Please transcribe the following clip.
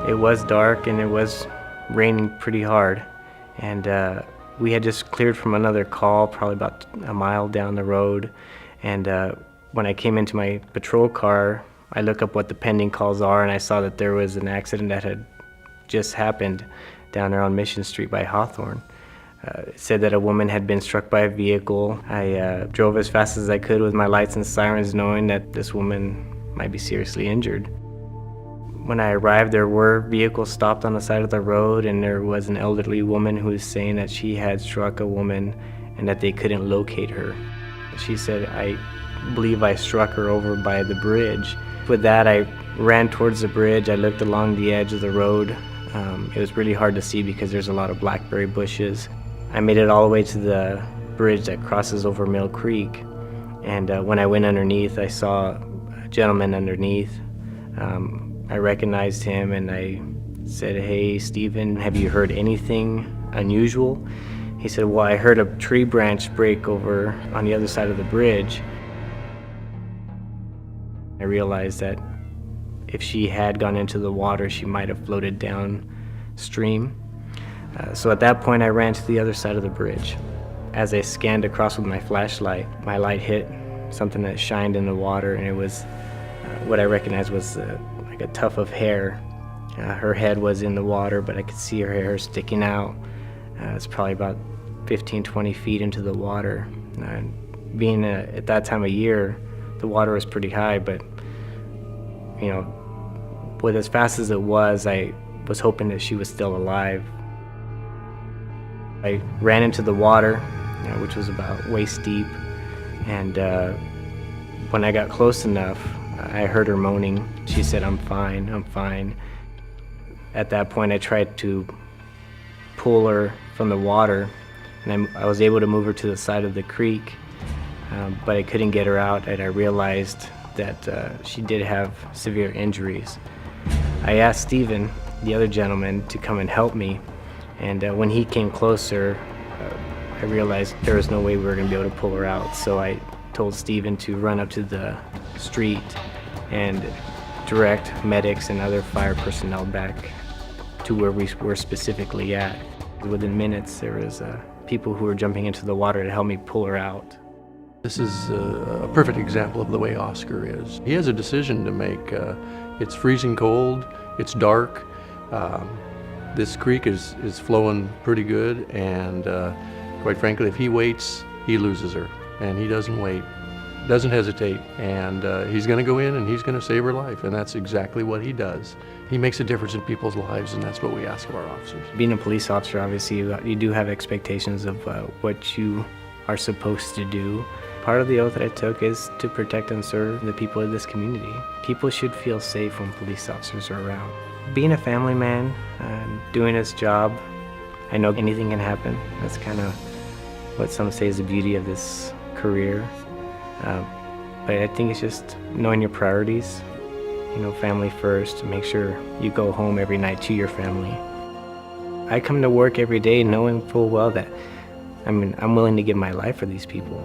It was dark and it was raining pretty hard, and we had just cleared from another call probably about a mile down the road, and when I came into my patrol car, I looked up what the pending calls are, and I saw that there was an accident that had just happened down there on Mission Street by Hawthorne. It said that a woman had been struck by a vehicle. I drove as fast as I could with my lights and sirens, knowing that this woman might be seriously injured. When I arrived, there were vehicles stopped on the side of the road, and there was an elderly woman who was saying that she had struck a woman and that they couldn't locate her. She said, "I believe I struck her over by the bridge." With that, I ran towards the bridge. I looked along the edge of the road. It was really hard to see because there's a lot of blackberry bushes. I made it all the way to the bridge that crosses over Mill Creek, and when I went underneath, I saw a gentleman underneath. I recognized him and I said, "Hey, Stephen, have you heard anything unusual?" He said, "Well, I heard a tree branch break over on the other side of the bridge." I realized that if she had gone into the water, she might have floated downstream. So at that point, I ran to the other side of the bridge. As I scanned across with my flashlight, my light hit something that shined in the water, and it was what I recognized was like a tuft of hair. Her head was in the water, but I could see her hair sticking out. It's probably about 15, 20 feet into the water. Being at that time of year, the water was pretty high, but you know, with as fast as it was, I was hoping that she was still alive. I ran into the water, which was about waist deep, and when I got close enough, I heard her moaning. She said, "I'm fine, I'm fine." At that point, I tried to pull her from the water, and I was able to move her to the side of the creek, but I couldn't get her out, and I realized that she did have severe injuries. I asked Stephen, the other gentleman, to come and help me, and when he came closer, I realized there was no way we were going to be able to pull her out, so I told Stephen to run up to the street and direct medics and other fire personnel back to where we were specifically at. Within minutes, there was people who were jumping into the water to help me pull her out. This is a perfect example of the way Oscar is. He has a decision to make. It's freezing cold, it's dark, this creek is flowing pretty good, and quite frankly, if he waits, he loses her. And he doesn't wait, doesn't hesitate, and he's gonna go in and he's gonna save her life, and that's exactly what he does. He makes a difference in people's lives, and that's what we ask of our officers. Being a police officer, obviously, you do have expectations of what you are supposed to do. Part of the oath that I took is to protect and serve the people of this community. People should feel safe when police officers are around. Being a family man, doing his job, I know anything can happen. That's kind of what some say is the beauty of this career. But I think it's just knowing your priorities, family first, make sure you go home every night to your family. I come to work every day knowing full well that I'm willing to give my life for these people.